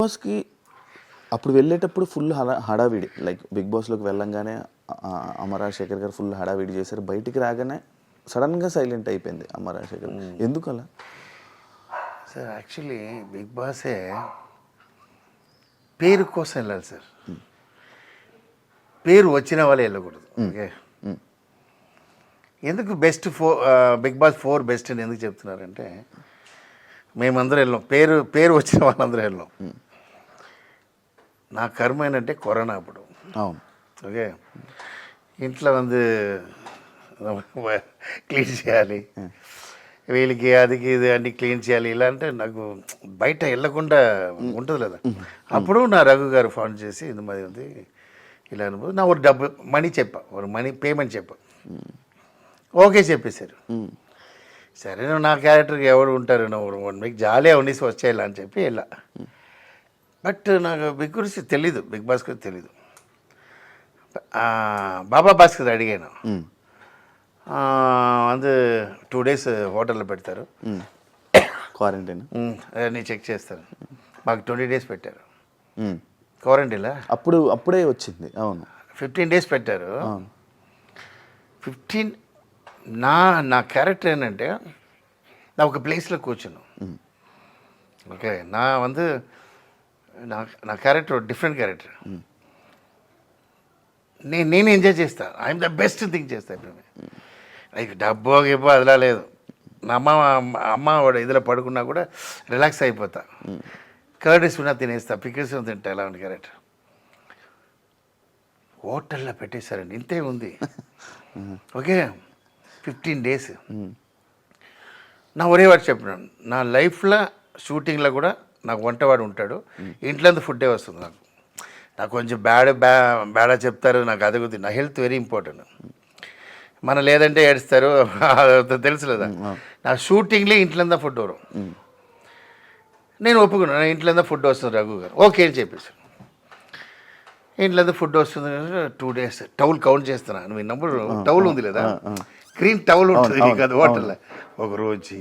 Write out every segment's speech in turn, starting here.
బాస్కి అప్పుడు వెళ్ళేటప్పుడు ఫుల్ హడావిడి, లైక్ బిగ్ బాస్లోకి వెళ్ళంగానే అమర్ రాజశేఖర్ గారు ఫుల్ హడావిడి చేశారు. బయటికి రాగానే సడన్గా సైలెంట్ అయిపోయింది అమర్ రాజశేఖర్. ఎందుకు అలా? సార్ యాక్చువల్లీ బిగ్ బాసే పేరు కోసం వెళ్ళాలి సార్. పేరు వచ్చిన వాళ్ళే వెళ్ళకూడదు. ఓకే, ఎందుకు బెస్ట్ బిగ్ బాస్ 4 బెస్ట్ అని ఎందుకు చెప్తున్నారంటే, మేమందరం వెళ్ళాం, పేరు వచ్చిన వాళ్ళందరూ వెళ్ళాం. నా కర్మ ఏంటంటే కరోనా అప్పుడు. అవును. ఓకే, ఇంట్లో క్లీన్ చేయాలి, వీళ్ళకి అదికి ఇది అన్ని క్లీన్ చేయాలి, ఇలా అంటే నాకు బయట వెళ్ళకుండా ఉంటుంది లేదా. అప్పుడు నా రఘు గారు ఫోన్ చేసి ఇది మరి ఉంది ఇలా అనుభవం, నా ఒక డబ్బు మనీ చెప్పా, ఒక మనీ పేమెంట్ చెప్పా. ఓకే చెప్పేశారు. సరే నువ్వు నా క్యారెక్టర్కి ఎవరు ఉంటారు, నువ్వు 1 వీక్ జాలీగా ఉండేసి వచ్చేయాలి అని చెప్పి వెళ్ళా. బట్ నాకు బిగ్ గురించి తెలీదు, బిగ్ బాస్ గురించి తెలీదు. బాబా భాస్కర్ అడిగాను, 2 days హోటల్లో పెడతారు, క్వారంటైన్ అన్నీ చెక్ చేస్తారు. మాకు 20 days పెట్టారు క్వారంటైన్లా. అప్పుడే వచ్చింది. అవును, 15 days పెట్టారు. 15 నా క్యారెక్టర్ ఏంటంటే, నా ఒక ప్లేస్లో కూర్చున్నాను. ఓకే, నా క్యారెక్టర్ డిఫరెంట్ క్యారెక్టర్. నేను ఎంజాయ్ చేస్తాను, ఐఎమ్ ద బెస్ట్ థింగ్ చేస్తాను. ఇప్పుడు లైక్ డబ్బో గిబ్బో అదిలా లేదు. నా అమ్మ ఇదిలో పడుకున్నా కూడా రిలాక్స్ అయిపోతా. కర్రీస్ ఉన్నా తినేస్తా, పికిల్స్ తింటా, ఎలా ఉంది క్యారెక్టర్. హోటల్లో పెట్టేశారండి, ఇంతే ఉంది. Okay, 15 days. నా ఒరే వాడు చెప్పినాను, నా లైఫ్లో షూటింగ్లో కూడా నాకు వంటవాడు ఉంటాడు, ఇంట్లో ఫుడ్డే వస్తుంది. నాకు కొంచెం బ్యాడా చెప్తారు, నాకు అది కొద్ది, నా హెల్త్ వెరీ ఇంపార్టెంట్. మన లేదంటే ఏడుస్తారు, తెలుసు లేదా. నా షూటింగ్లే ఇంట్లో ఫుడ్ వரும். నేను ఒప్పుకున్నాను, ఇంట్లో ఫుడ్ వస్తుంది రఘు గారు, ఓకే అని చెప్పేసి. ఇంట్లో ఫుడ్ వస్తుంది, 2 days టౌల్ కౌంట్ చేస్తున్నా. నువ్వు నంబర్ టౌల్ ఉంది లేదా, గ్రీన్ టౌల్ ఉంటుంది కదా హోటల్లో. 1 రోజు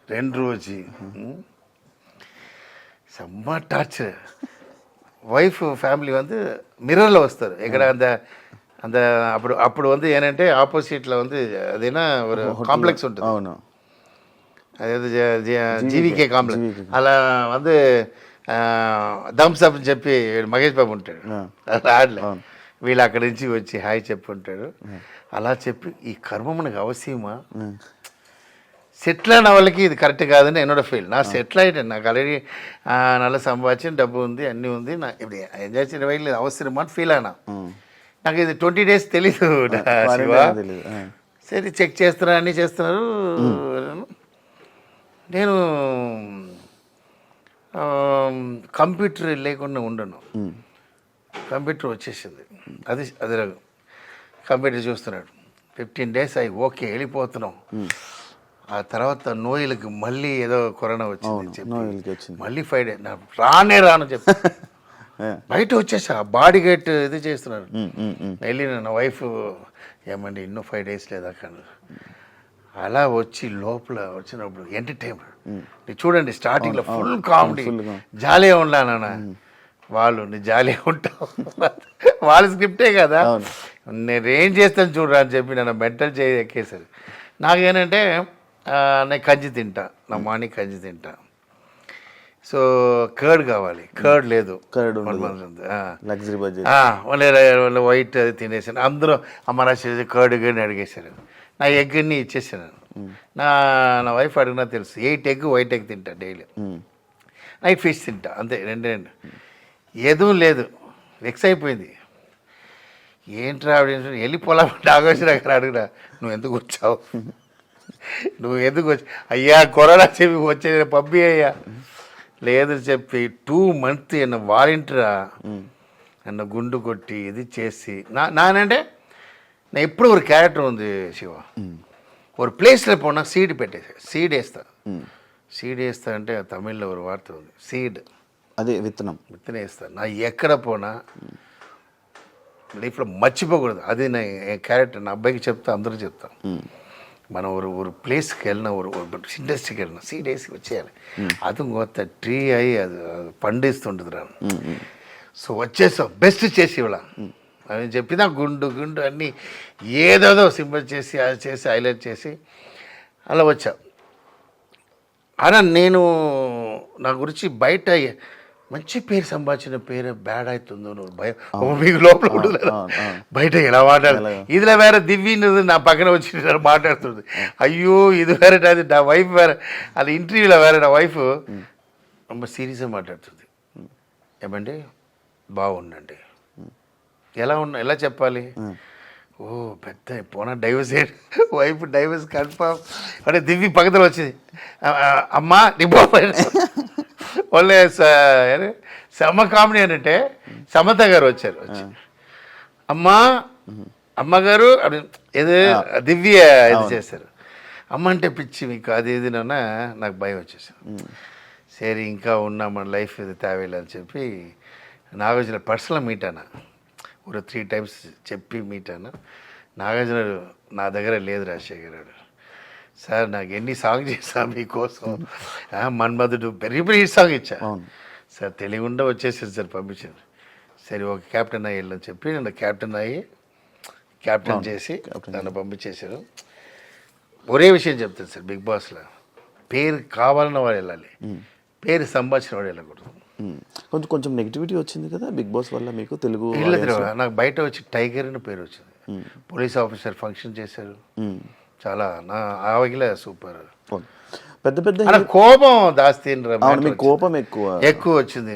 2 రోజు செம்ம டார்ச்சர். ஒய்ஃப் ஃபேமிலி மிரரில் வస్తారు எங்கடா அந்த అప్పుడు ఏంటంటే ఆపోజిట్లో అది ఏనా ఒక కాంప్లెక్స్ ఉంటుంది. అవును, అదేదో జీవికే కాంప్లెక్స్. అలా థమ్స్ అప్ అని చెప్పి మహేష్ బాబు ఉంటాడు, ఆడలే వీళ్ళు అక్కడి నుంచి వచ్చి హాయ్ చెప్పి ఉంటాడు. అలా చెప్పి ఈ కర్మ మనకు అవసరమా, సెటిల్ అయిన వాళ్ళకి ఇది కరెక్ట్ కాదని என்னோட ఫీల్. నా సెటిల్ అయిటాను, నాకు ఆల్రెడీ నల్ల సంపాదించిన డబ్బు ఉంది, అన్నీ ఉంది, నా ఇప్పుడు ఎంజాయ్ చేయడం వల్ల అవసరమా అని ఫీల్ అయినా. నాకు ఇది 20 days తెలీదు శివ. సరే చెక్ చేస్తున్నారు, అన్నీ చేస్తున్నారు. నేను కంప్యూటర్ లేకుండా ఉండను, కంప్యూటర్ వచ్చేసింది. అది రఘు కంప్యూటర్ చూస్తున్నాడు. 15 days అయ్యి ఓకే వెళ్ళిపోతున్నాం. ఆ తర్వాత నోయిలకి మళ్ళీ ఏదో కరోనా వచ్చింది చెప్పి మళ్ళీ 5 days రాను చెప్పి బయట వచ్చేసా. బాడీ గేట్ ఇది చేస్తున్నారు. వెళ్ళిన నా వైఫ్ ఏమండి ಇನ್ನೂ 5 days లేదా కానీ అలా వచ్చి లోపల వచ్చినప్పుడు ఎంటర్టైన్మెంట్ చూడండి. స్టార్టింగ్లో ఫుల్ కామెడీ, జాలీగా ఉండాలన్నా వాళ్ళు, నీ జాలీగా ఉంటావు, వాళ్ళ స్క్రిప్టే కదా, నేనేం చేస్తాను చూడరా అని చెప్పి నన్ను మెంటల్ ఎక్కేసారు. నాకేంటంటే నేను కంచి తింటా, నా మార్నింగ్ కంచి తింటా. సో కర్డ్ కావాలి, కర్డ్ లేదు, వాళ్ళు వైట్ అది తినేసాను. అందరూ అమ్మ కర్డ్ గని అడిగేశారు. నా ఎగ్ అన్ని ఇచ్చేసాను. నా వైఫ్ అడిగినా తెలుసు, 8 egg వైట్ ఎగ్ తింటా డైలీ, నైట్ ఫిష్ తింటా, అంతే 2 ఏదో లేదు. వెక్స్ అయిపోయింది. ఏంట్రా వెళ్ళిపోలామంటే ఆగోషన్ అక్కడ అడుగురా, నువ్వు ఎందుకు వచ్చావు, నువ్వు ఎందుకు వచ్చి, అయ్యా కరోనా చెప్పి వచ్చే పంపి అయ్యా, లేదు చెప్పి 2 months ఎన్న వాలంటీరా నన్ను గుండు కొట్టి ఇది చేసి నానంటే நான் எப்படி ஒரு கேரக்டர் శివ, ஒரு ప్లేస్లో పోనా సీడ్ పెట్టేసి సీడ్ వేస్తా అంటే తమిళ్లో ఒక వార్త ఉంది, సీడ్ అదే విత్తనం వేస్తాను. నా ఎక్కడ పోనా లైఫ్లో మర్చిపోకూడదు, అది నా క్యారెక్టర్. నా అబ్బాయికి చెప్తా, అందరూ చెప్తాను. మనం ஒரு பிளேஸ்க்கு వెళ్ళిన ஒரு ఇండస్ట్రీకి వెళ్ళిన సీడేసి వచ్చేయాలి అది కొత్త ట్రీ అయ్యి అది పండిస్తుంటుంది రా సో వచ్చేసాం బెస్ట్ చేసి ఇవ్వాల అని చెప్పినా గుండు అన్నీ ఏదేదో సింబల్ చేసి అది చేసి హైలైట్ చేసి అలా వచ్చా అలా నేను నా గురించి బయట మంచి పేరు సంపాదించిన పేరు బ్యాడ్ అవుతుందో నువ్వు భయం మీకు లోపల ఉండదు బయట ఎలా మాట్లాడు ఇదిలో వేరే దివ్య నా పక్కన వచ్చి మాట్లాడుతుంది అయ్యో ఇది వేరే అది నా వైఫ్ వేరే అది ఇంటర్వ్యూలో వేరే నా వైఫ్ ரொம்ப సీరియస్గా మాట్లాడుతుంది ఏమండి బాగుండండి ఎలా చెప్పాలి ఓ పెద్ద పోనా డైవర్స్ వైఫ్ డైవర్స్ కన్ఫర్మ్ అంటే దివ్య పక్కన వచ్చింది అమ్మా నీ బాబాయ్ వాళ్ళే సమ కామెడీ అంటే సమత గారు వచ్చారు అమ్మగారు ఏదో దివ్య ఇది చేశారు అమ్మ అంటే పిచ్చి మీకు అది ఇది నాకు భయం వచ్చేసాను సరే ఇంకా ఉన్నా మన లైఫ్ ఇది తేవేలే అని చెప్పి నాగార్జున పర్సనల్ మీట్ అన్న ఒక 3 times చెప్పి మీట్ అన్న నాగార్జున నా దగ్గర లేదు రాజశేఖర్ గారు సార్ నాకు ఎన్ని సాంగ్ చేసా మీకోసం మన్మధుడు పెరిగి సాంగ్ ఇచ్చా సార్ తెలియకుండా వచ్చేసారు సార్ పంపించారు సరే ఒక క్యాప్టెన్ అయ్యి వెళ్ళని చెప్పి నన్ను క్యాప్టెన్ చేసి నన్ను పంపించేశారు ఒరే విషయం చెప్తాను సార్ బిగ్ బాస్లో పేరు కావాలన్న వాడు వెళ్ళాలి పేరు సంపాదించిన వాడు వెళ్ళకూడదు కొంచెం నెగిటివిటీ వచ్చింది కదా బిగ్ బాస్ వల్ల మీకు తెలుగు నాకు బయట వచ్చి టైగర్ అని పేరు వచ్చింది పోలీస్ ఆఫీసర్ ఫంక్షన్ చేశారు చాలా నా ఆవగిలే సూపర్ పెద్ద కోపం దాస్తి కోపం ఎక్కువ వచ్చింది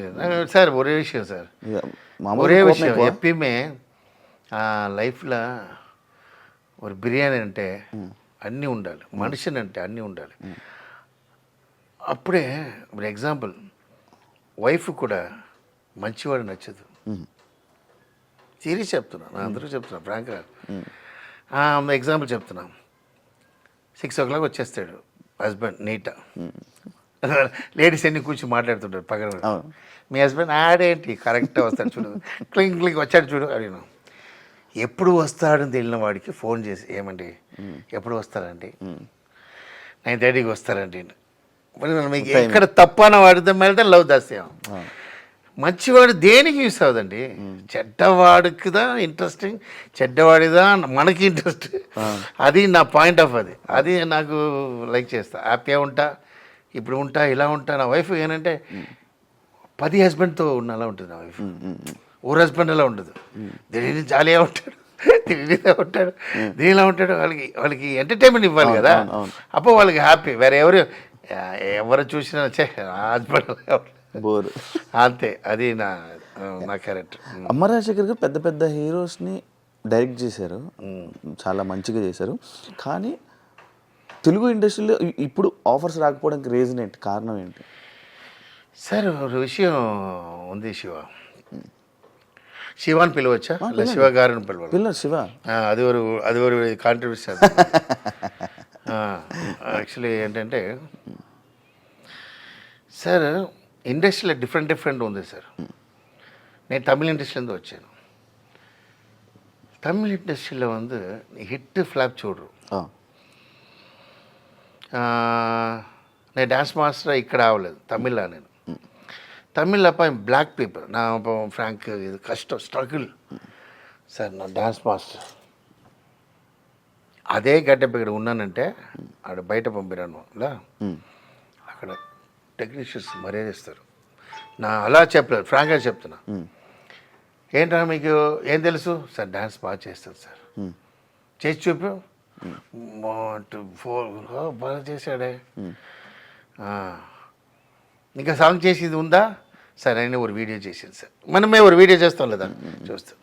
సార్ ఒరే విషయం సార్ ఒరే విషయం ఎప్పమే లైఫ్లో ఒక బిర్యానీ అంటే అన్నీ ఉండాలి మనిషిని అంటే అన్నీ ఉండాలి అప్పుడే ఇప్పుడు ఎగ్జాంపుల్ వైఫ్ కూడా మంచివాడు నచ్చదు సీరియస్ చెప్తున్నా నా అందరూ చెప్తున్నా ఫ్రాంక్గా ఎగ్జాంపుల్ చెప్తున్నా 6 o'clock వచ్చేస్తాడు హస్బెండ్ నీటా లేడీస్ అన్ని కూర్చొని మాట్లాడుతుంటారు పక్కన మీ హస్బెండ్ ఆడేంటి కరెక్ట్గా వస్తాడు చూడు క్లింగ్ వచ్చాడు చూడు అడిగిన ఎప్పుడు వస్తాడని తెలియని వాడికి ఫోన్ చేసి ఏమండి ఎప్పుడు వస్తారండి 9:30కి వస్తారండి మీకు ఎక్కడ తప్పన వాడితే వెళ్తే లవ్ దాస్యం మంచివాడు దేనికి యూస్ అవ్వదండి చెడ్డవాడికిదా ఇంట్రెస్టింగ్ చెడ్డవాడిదా మనకి ఇంట్రెస్ట్ అది నా పాయింట్ ఆఫ్ అది నాకు లైక్ చేస్తా హ్యాపీగా ఉంటా ఇప్పుడు ఉంటా ఇలా ఉంటా నా వైఫ్ ఏంటంటే 10 హస్బెండ్తో ఉన్న అలా ఉంటుంది నా వైఫ్ ఓ హస్బెండ్ అలా ఉండదు దీని జాలీగా ఉంటాడు దీనిలా ఉంటాడు దీనిలా ఉంటాడు వాళ్ళకి ఎంటర్టైన్మెంట్ ఇవ్వాలి కదా అప్పుడు వాళ్ళకి హ్యాపీ వేరే ఎవరు చూసినా హస్బెండ్ బోర్ అంతే అది నా క్యారెక్టర్ అమ్మ రాజశేఖర్ గారు పెద్ద హీరోస్ని డైరెక్ట్ చేశారు చాలా మంచిగా చేశారు కానీ తెలుగు ఇండస్ట్రీలో ఇప్పుడు ఆఫర్స్ రాకపోవడానికి రీజన్ ఏంటి కారణం ఏంటి సార్ ఒక విషయం ఉంది శివాని పిలవచ్చా శివ గారిని పిలవాలి శివ అది ఒక కాంట్రిబ్యూషన్ యాక్చువల్లీ ఏంటంటే సార్ ఇండస్ట్రీలో డిఫరెంట్ ఉంది సార్ నేను తమిళ ఇండస్ట్రీలో వచ్చాను తమిళ ఇండస్ట్రీలో హిట్ ఫ్లాప్ చూడరు నేను డాన్స్ మాస్టర్ ఇక్కడ అవ్వలేదు తమిళ్లో నేను తమిళ్ అప్ప బ్లాక్ పీపుల్ నా ఫ్రాంక్ ఇది కష్టం స్ట్రగుల్ సార్ నా డాన్స్ మాస్టర్ అదే గడ్డపై ఇక్కడ ఉన్నానంటే ఆడ బయట పంపిరాను అక్కడ టెక్నీషియన్స్ మర్యాదిస్తారు నా అలా చెప్పలేదు ఫ్రాంక్గా చెప్తున్నా ఏంటన్నా మీకు ఏం తెలుసు సార్ డాన్స్ బాగా చేస్తారు సార్ చేసి చూపు 4 బాగా చేశాడే ఇంకా సాంగ్ చేసేది ఉందా సార్ అయినా ఒక వీడియో చేసేది సార్ మనమే ఒక వీడియో చేస్తాం లేదా చూస్తాం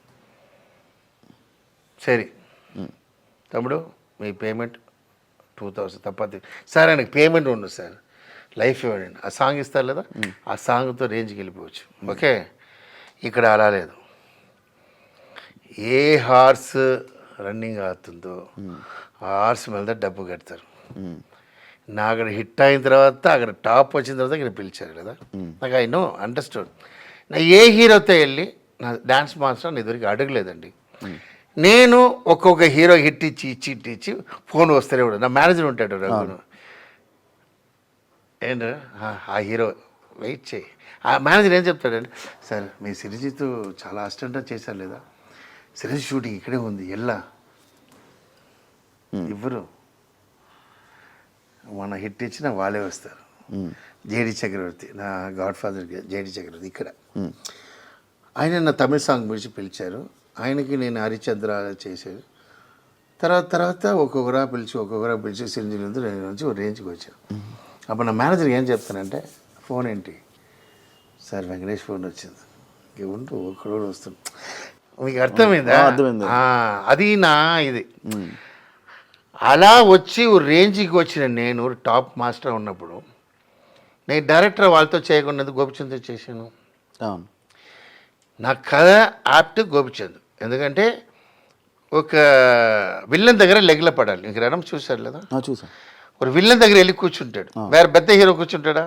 సరే తమ్ముడు మీ పేమెంట్ 2000 తప్పది సార్ ఆయనకు పేమెంట్ ఉండదు సార్ లైఫ్ ఇవ్వండి ఆ సాంగ్ ఇస్తారు లేదా ఆ సాంగ్తో రేంజ్కి వెళ్ళిపోవచ్చు ఓకే ఇక్కడ అలా లేదు ఏ హార్స్ రన్నింగ్ అవుతుందో ఆ హార్స్ మీద డబ్బు కడతారు నా అక్కడ హిట్ అయిన తర్వాత అక్కడ టాప్ వచ్చిన తర్వాత ఇక్కడ పిలిచారు కదా నాకు ఐ నో అండర్స్టూడ్ నా ఏ హీరోతో వెళ్ళి నా డాన్స్ మాస్టర్ నా ఇదివరకు అడగలేదండి నేను ఒక్కొక్క హీరో హిట్ ఇచ్చి ఫోన్ వస్తూనే కూడా నా మేనేజర్ ఉంటాడు రఘును, ఏంటో ఆ హీరో వెయిట్ చేయి. ఆ మేనేజర్ ఏం చెప్తాడంటే, సార్ మీ సిరిజిత్ చాలా అసిస్టెంట్ చేశారు లేదా, సిరిజిత్ షూటింగ్ ఇక్కడే ఉంది ఎల్లా ఇవ్వరు, మన హిట్ ఇచ్చిన వాళ్ళే వస్తారు. జేడి చక్రవర్తి నా గాడ్ ఫాదర్ జేడి చక్రవర్తి ఇక్కడ, ఆయన నా తమిళ సాంగ్ గురించి పిలిచారు, ఆయనకి నేను హరిచంద్ర చేశాను. తర్వాత ఒక్కొక్కరా పిలిచి సిరింజిల్ నుంచి ఒక రేంజ్కి వచ్చాను. అప్పుడు నా మేనేజర్కి ఏం చెప్తానంటే, ఫోన్ ఏంటి సార్, వెంకటేష్ ఫోన్ వచ్చింది, ఉంటూ ఒక్కడోడు వస్తుంది. మీకు అర్థమైందా? అర్థమైంది. అది నా ఇది. అలా వచ్చి రేంజ్కి వచ్చిన నేను టాప్ మాస్టర్ ఉన్నప్పుడు నేను డైరెక్టర్ వాళ్ళతో చేయకుండా గోపిచంద్తో చేశాను. అవును, నా కథ యాప్ట్ గోపిచంద్. ఎందుకంటే ఒక విల్లన్ దగ్గర లెగ్ల పడాలి. ఇంక రణం చూశారు లేదా? చూసాను. ఒక విల్లన్ దగ్గర వెళ్ళి కూర్చుంటాడు, వేరే పెద్ద హీరో కూర్చుంటాడా,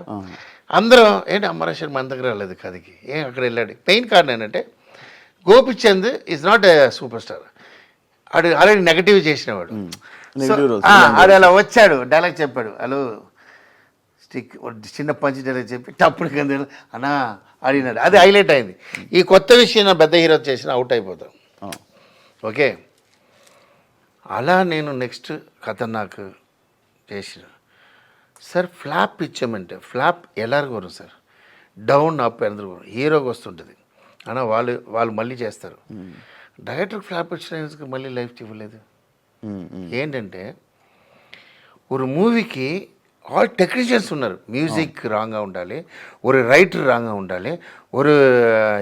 అందరూ ఏంటి అమరేశ్వర్ మన దగ్గర రాలేదు కథకి, అక్కడ వెళ్ళాడు. మెయిన్ కారణం ఏంటంటే Gopichand is not a super star, ఆడు ఆల్రెడీ నెగటివ్ చేసినవాడు. ఆడు అలా వచ్చాడు, డైలాగ్ చెప్పాడు, హలో స్టిక్ చిన్న పంచి డైలాగ్ చెప్పి టప్పుడు కింద అన్నా ఆడినాడు. అది హైలైట్ అయింది. ఈ కొత్త విషయం నా పెద్ద హీరో చేసిన అవుట్ అయిపోతాం. ఓకే, అలా నేను నెక్స్ట్ ఖతర్నాక్ చేసిన. సార్ ఫ్లాప్ ఇచ్చామంటే ఫ్లాప్ ఎలాగో వரும் సార్, డౌన్ అప్ ఎందుకు హీరోకి వస్తుంటుంది అన్నా, వాళ్ళు మళ్ళీ చేస్తారు. డైరెక్టర్ ఫ్లాప్ ఇచ్చిన మళ్ళీ లైఫ్ ఇవ్వలేదు. ఏంటంటే ఒక మూవీకి ఆల్ టెక్నీషియన్స్ ఉన్నారు, మ్యూజిక్ రాంగా ఉండాలి, ஒரு ரைட்டர் రాంగా ఉండాలి, ஒரு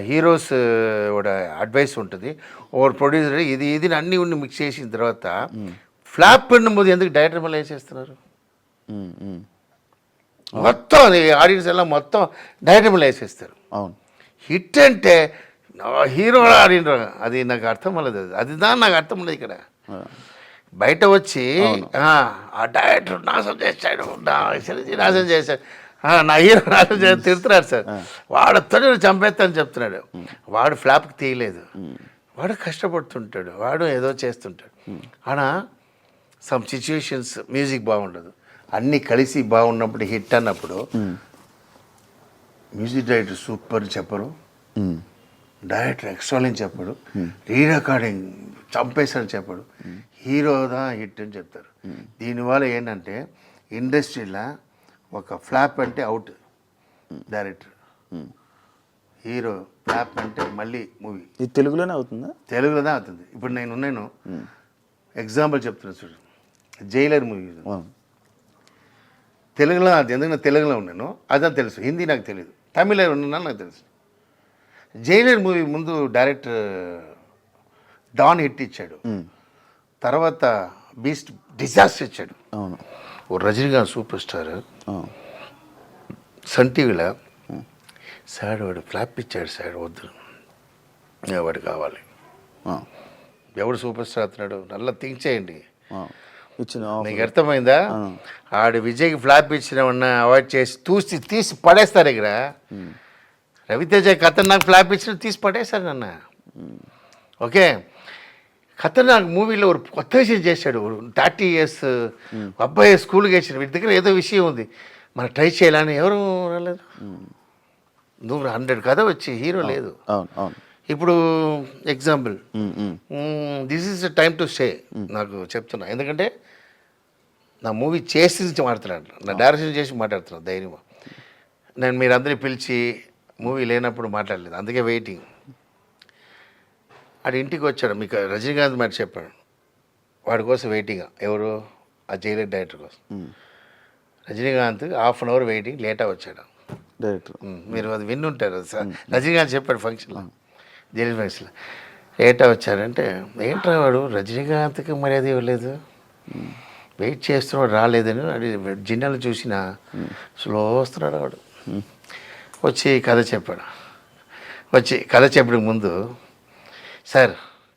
హీరోస్ అడ్వైస్ ఉంటుంది, ஒரு ప్రొడ్యూసర్ ఇది అన్నీ ఉండి మిక్స్ చేసిన తర్వాత ఫ్లాప్ పడిన ముందు ఎందుకు డైరెక్టర్ మళ్ళీ వేసేస్తున్నారు? మొత్తం ఆడియన్స్ ఎలా మొత్తం డైరెక్టర్ మళ్ళీ వేసేస్తారు. అవును, హిట్ అంటే హీరో ఆడిన అది నాకు అర్థం అవ్వలేదు. అది దాని నాకు అర్థం లేదు. ఇక్కడ బయట వచ్చి ఆ డైరెక్టర్ నాశనం చేశాడు, నాశనం చేశాడు, నా హీరో నాశనం చేసి తిడుతున్నాడు సార్, వాడు చంపేస్తాను చెప్తున్నాడు. వాడు ఫ్లాప్కి తీయలేదు, వాడు కష్టపడుతుంటాడు, వాడు ఏదో చేస్తుంటాడు. ఆడ సమ్ సిచ్యువేషన్స్ మ్యూజిక్ బాగుండదు, అన్నీ కలిసి బాగున్నప్పుడు హిట్ అన్నప్పుడు మ్యూజిక్ డైరెక్టర్ సూపర్ చెప్పరు, డైరెక్టర్ ఎక్స్ట్రాలని చెప్పడు, రీ రికార్డింగ్ చంపేశాడు చెప్పడు, హీరోదా హిట్ అని చెప్తారు. దీనివల్ల ఏంటంటే ఇండస్ట్రీలో ఒక ఫ్లాప్ అంటే అవుట్ డైరెక్టర్, హీరో ఫ్లాప్ అంటే మళ్ళీ మూవీ. ఇది తెలుగులోనే అవుతుందా? తెలుగులోనే అవుతుంది. ఇప్పుడు నేను ఎగ్జాంపుల్ చెప్తున్నా చూడు, జైలర్ మూవీ తెలుగులో అది, ఎందుకు నేను తెలుగులో ఉన్నాను అదే తెలుసు, హిందీ నాకు తెలియదు, తమిళ ఉన్నాను నాకు తెలుసు. జైలర్ మూవీ ముందు డైరెక్టర్ డాన్ హిట్ ఇచ్చాడు, తర్వాత బీస్ట్ డిజాస్టర్ ఇచ్చాడు. అవును, ఓ రజనీకాంత్ సూపర్ స్టార్ సన్ టీవీలో సార్ వాడు ఫ్లాప్ ఇచ్చాడు సార్, వద్దు వాడు కావాలి, ఎవడు సూపర్ స్టార్ అవుతున్నాడు నల్ల థింక్ చేయండి. నీకు అర్థమైందా? ఆడు విజయ్కి ఫ్లాప్ ఇచ్చిన అవాయిడ్ చేసి తీసి పడేస్తారు. ఇక్కడ రవితేజ ఖతర్నాక్ ఫ్లాప్ ఇచ్చిన తీసి పడేశారు నన్న. ఓకే, ఖతర్నాక్ మూవీలో ఒక కొత్త విషయం చేశాడు, 30 years అబ్బాయి స్కూల్కి వేసాడు, వీటి దగ్గర ఏదో విషయం ఉంది, మనం ట్రై చేయాలని ఎవరు రాలేదు. నువ్వు 100 కథ వచ్చి హీరో లేదు. ఇప్పుడు example this is the time to stay నాకు చెప్తున్నా, ఎందుకంటే నా మూవీ చేసి మాట్లాడుతున్నాను, నా డైరెక్షన్ చేసి మాట్లాడుతున్నాను ధైర్యం. నేను మీరందరినీ పిలిచి మూవీ లేనప్పుడు మాట్లాడలేదు, అందుకే వెయిటింగ్. ఆడు ఇంటికి వచ్చాడు, మీకు రజనీకాంత్ మాట చెప్పాడు, వాడి కోసం వెయిటింగ్. ఎవరు? ఆ జైలర్ డైరెక్టర్ కోసం. రజనీకాంత్ 1/2 hour వెయిటింగ్, లేటా వచ్చాడు డైరెక్టర్. మీరు అది విన్నుంటారు సార్, రజనీకాంత్ చెప్పాడు ఫంక్షన్లో, జైలర్ ఫంక్షన్లో లేటా వచ్చాడంటే, ఏంట్రా వాడు రజనీకాంత్కి మర్యాద ఇవ్వలేదు, వెయిట్ చేస్తున్నాడు రాలేదని అది జిన్నాలు చూసిన స్లో వస్తున్నాడు వాడు. వచ్చి కథ చెప్పాడు, వచ్చి కథ చెప్పడానికి ముందు, సార్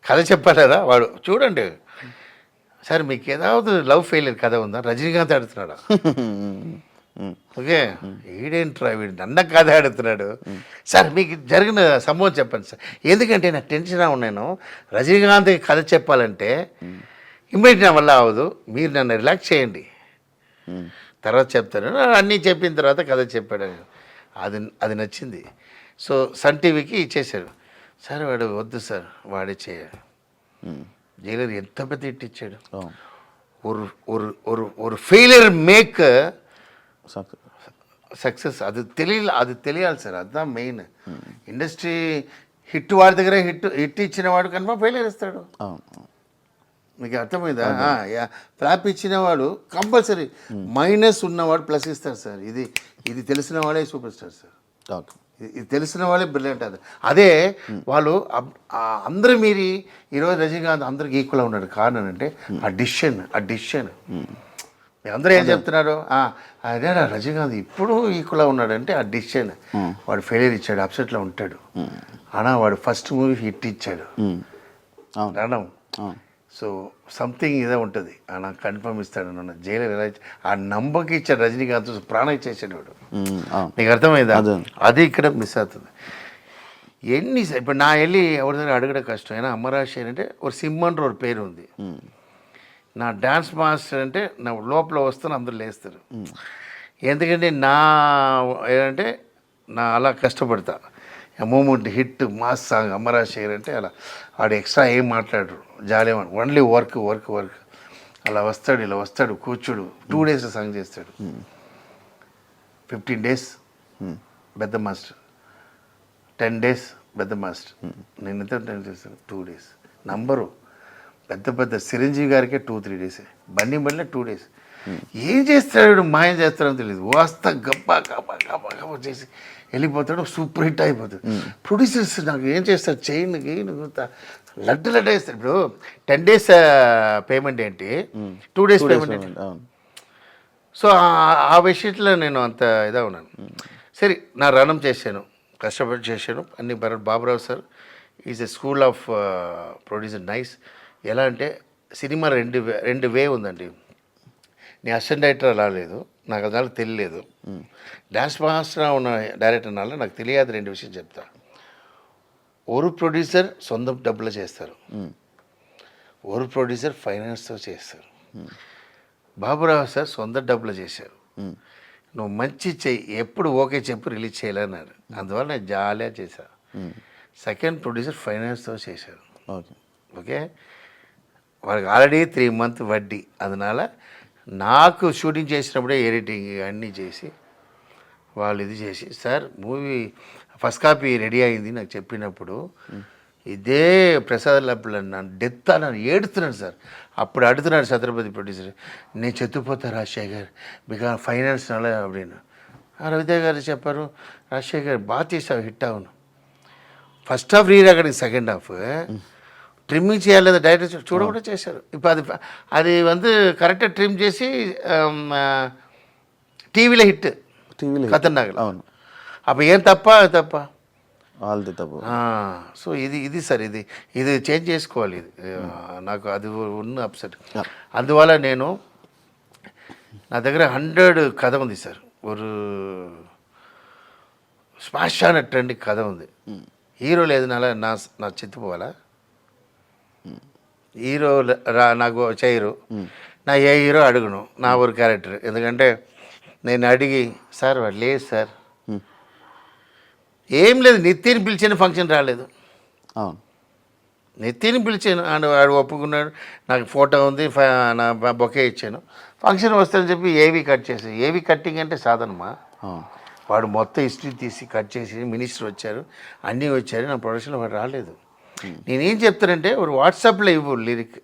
కథ చెప్పారా వాడు, చూడండి సార్ మీకు ఏதாவது లవ్ ఫెయిలియర్ కథ ఉందా, రజనీకాంత్ అడుగుతున్నాడా, ఓకే ఈడేంట్రా వీడు నన్న కథ ఆడుతున్నాడు సార్ మీకు జరిగిన సంభవం చెప్పండి సార్ ఎందుకంటే నాకు టెన్షన్గా ఉన్నాను రజనీకాంత్ కథ చెప్పాలంటే ఇమ్మీడియట్ నా వల్ల అవ్వదు మీరు నన్ను రిలాక్స్ చేయండి తర్వాత చెప్తాను అన్నీ చెప్పిన తర్వాత కథ చెప్పాడు అది నచ్చింది సో సన్ టీవీకి ఇచ్చేశారు సార్ వాడు వద్దు సార్ వాడే చేయాలి జైలర్ ఎంత పెద్ద హిట్ ఇచ్చాడు ஒரு ఫెయిలియర్ మేక్ సక్సెస్ అది తెలియాలి సార్ அதுதான் మెయిన్ ఇండస్ట్రీ హిట్ వాడి దగ్గర హిట్ ఇచ్చిన వాడు కన్ఫర్మ్ ఫెయిలియర్ ఇస్తాడు మీకు అర్థమైందా ఫ్లాప్ ఇచ్చిన వాడు కంపల్సరీ మైనస్ ఉన్నవాడు ప్లస్ ఇస్తాడు సార్ ఇది తెలిసిన వాడే సూపర్ స్టార్ సార్ ఇది తెలిసిన వాళ్ళే బ్రిలియంట్ అది అదే వాళ్ళు అందరూ మీరి ఈరోజు రజనీకాంత్ అందరికి ఈక్వల్గా ఉన్నాడు కారణం అంటే ఆ డిసిషన్ అందరూ ఏం చెప్తున్నారు అదే రజనీకాంత్ ఇప్పుడు ఈక్వల్గా ఉన్నాడంటే ఆ డిసిషన్ వాడు ఫెయిలియర్ ఇచ్చాడు అప్సెట్లో ఉంటాడు అన్నా వాడు ఫస్ట్ మూవీ హిట్ ఇచ్చాడు రణం సో సంథింగ్ ఇదే ఉంటుంది నాకు కన్ఫర్మ్ ఇస్తాడు నన్ను జైలర్ ఎలా ఆ నంబర్కి ఇచ్చాడు రజనీకాంత్ ప్రాణం ఇచ్చేసాడు వాడు నీకు అర్థమైందా అది ఇక్కడ మిస్ అవుతుంది ఇప్పుడు నా వెళ్ళి ఎవరి దగ్గర అడగడం కష్టం అయినా అమరాశి అంటే ఒక సిమ్మన్ ఒక పేరు ఉంది నా డ్యాన్స్ మాస్టర్ అంటే నా లోపల వస్తాను అందరూ లేస్తారు ఎందుకంటే ఏంటంటే నా అలా కష్టపడతా moment hit mass song Amarasekhar అంటే అలా వాడు ఎక్స్ట్రా ఏం మాట్లాడరు జాలేమని ఓన్లీ వర్క్ అలా వస్తాడు ఇలా వస్తాడు కూర్చోడు 2 days సాంగ్ చేస్తాడు 15 days పెద్ద మాస్టర్ 10 days పెద్ద మాస్టర్ నేను ఎంత టైం చేస్తాను 2 days నంబరు పెద్ద చిరంజీవి గారికే 2-3 days బండి 2 days ఏం చేస్తాడు మాయం చేస్తాడో తెలియదు వస్తా గబ్బా చేసి వెళ్ళిపోతాడు సూపర్ హిట్ అయిపోతుంది ప్రొడ్యూసర్స్ నాకు ఏం చేస్తారు చైన్ లడ్డు వేస్తారు ఇప్పుడు 10 days పేమెంట్ ఏంటి 2 days పేమెంట్ ఏంటి సో ఆ విషయంలో నేను అంత ఇదా ఉన్నాను సరే నా రణం చేశాను కష్టపడి చేశాను అన్ని Baburao sir is a school of producer nice ఎలా అంటే సినిమా రెండు వే ఉందండి నేను అసిస్టెంట్ డైరెక్టర్ రాలేదు నాకు అదాలు తెలియలేదు డాన్స్ మాస్టర్ ఉన్న డైరెక్టర్ నాలో నాకు తెలియదు 2 విషయం చెప్తా ఒక ప్రొడ్యూసర్ సొంత డబ్బులు చేస్తారు ఒక ప్రొడ్యూసర్ ఫైనాన్స్తో చేస్తారు బాబురావు సార్ సొంత డబ్బులు చేశారు నువ్వు మంచి చెయ్యి ఎప్పుడు ఓకే చెప్పు రిలీజ్ చేయాలన్నారు అందువల్ల నేను జాలిగా చేశాను సెకండ్ ప్రొడ్యూసర్ ఫైనాన్స్తో చేశారు ఓకే వాళ్ళకి ఆల్రెడీ 3 months వడ్డీ அதனால నాకు షూటింగ్ చేసినప్పుడే ఎడిటింగ్ అన్నీ చేసి వాళ్ళు ఇది చేసి sir movie first copy ready అయింది నాకు చెప్పినప్పుడు ఇదే ప్రసాద్ లబ్బులు నన్ను డెత్ నన్ను ఏడుతున్నాను సార్ అప్పుడు అడుగుతున్నాడు ఛత్రపతి ప్రొడ్యూసర్ నేను చెత్తుపోతా రాజశేఖర్ బికాస్ ఫైనాన్స్ అలా அப்படின்னு రవితేజ గారు చెప్పారు రాజశేఖర్ బాగా చేసావు హిట్ అవును ఫస్ట్ హాఫ్ రీరాకడికి సెకండ్ హాఫ్ ట్రిమ్మింగ్ చేయాలి లేదా డైరెక్టర్ చూడకుండా చేశారు ఇప్పుడు అది కరెక్ట్గా ట్రిమ్ చేసి టీవీలో హిట్ ఖతర్నాక్ అవును అప్పుడు ఏం తప్ప వాళ్ళది తప్పు సో ఇది సార్ ఇది చేంజ్ చేసుకోవాలి నాకు అది ఉన్న అప్సెట్ అందువల్ల నేను నా దగ్గర 100 కథ ఉంది సార్ ఒక స్మాష్ అనే ట్రెండ్ కథ ఉంది హీరో లేదు నా చెత్తిపోవాలా హీరో నాకు చేయరు నా ఏ హీరో అడుగును నా ఒక క్యారెక్టర్ ఎందుకంటే నేను అడిగి సార్ వాడు లేదు సార్ ఏం లేదు నిత్యని పిలిచిన ఫంక్షన్ రాలేదు నిత్యని పిలిచాను అండ్ వాడు ఒప్పుకున్నాడు నాకు ఫోటో ఉంది నా బొకే ఇచ్చాను ఫంక్షన్ వస్తుందని చెప్పి ఏవి కట్ చేసి ఏవి కట్టింగ్ అంటే సాధనమా వాడు మొత్తం హిస్టరీ తీసి కట్ చేసి మినిస్టర్ వచ్చారు అన్నీ వచ్చారు నా ప్రొడక్షన్లో వాడు రాలేదు నేనేం చెప్తానంటే ఒక వాట్సాప్లో ఇవ్వు లిరిక్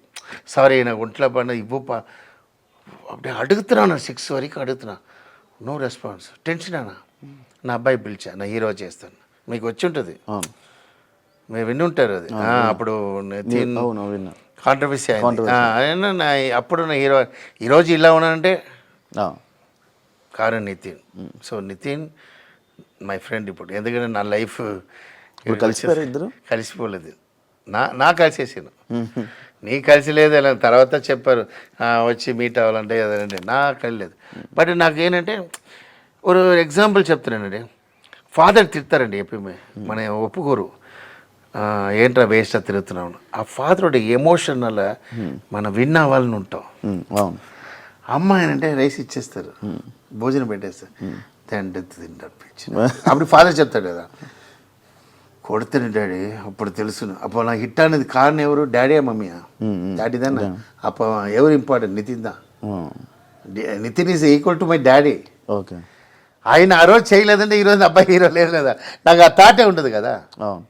సారీ నాకు ఒంట్లో పడిన ఇవ్వు అప్పుడే అడుగుతున్నాను 6 వరకు అడుగుతున్నా నో రెస్పాన్స్ టెన్షన్ అన్నా నా అబ్బాయి పిలిచా నా హీరో చేస్తాను మీకు వచ్చి ఉంటుంది మీరు విని ఉంటారు అది అప్పుడు కాంట్రవర్సీ అయింది అప్పుడు నా హీరో ఈరోజు ఇలా ఉన్నానంటే కారణం Nitin so Nitin my friend ఇప్పుడు ఎందుకంటే నా లైఫ్ కలిసిపోయారు ఇద్దరు కలిసిపోలేదు నా కలిసేసాను నీకు కలిసి లేదు ఇలా తర్వాత చెప్పారు వచ్చి మీట్ అవ్వాలంటే అదంటే నాకు కలిసి లేదు. బట్ నాకు ఏంటంటే ఒక ఎగ్జాంపుల్ చెప్తున్నానండి. ఫాదర్ తిడతారండి ఎప్పుడు మన ఒప్పుకోరు, ఏంట్రా వేస్ట్ తిరుగుతున్నావు. ఆ ఫాదర్ ఒకటి ఎమోషనల్ మనం విన్ అవ్వాలని ఉంటాం. అవును. అమ్మ ఏంటంటే రైస్ ఇచ్చేస్తారు, భోజనం పెట్టేస్తారు, తింటారు. అప్పుడు ఫాదర్ చెప్తాడు కదా, కొడుతాను డాడీ. అప్పుడు తెలుసు అప్పుడు నాకు హిట్ అనేది కారణం ఎవరు, డాడీయా మమ్మీయా? డాడీదాన్నా? అప్పుడు ఎవరు ఇంపార్టెంట్, నితిన్దా? Nithin is equal to my daddy. Okay. ఆయన ఆ రోజు చేయలేదంటే ఈరోజు అబ్బాయి హీరో లేదు కదా, నాకు ఆ థాటే ఉండదు కదా. అవును.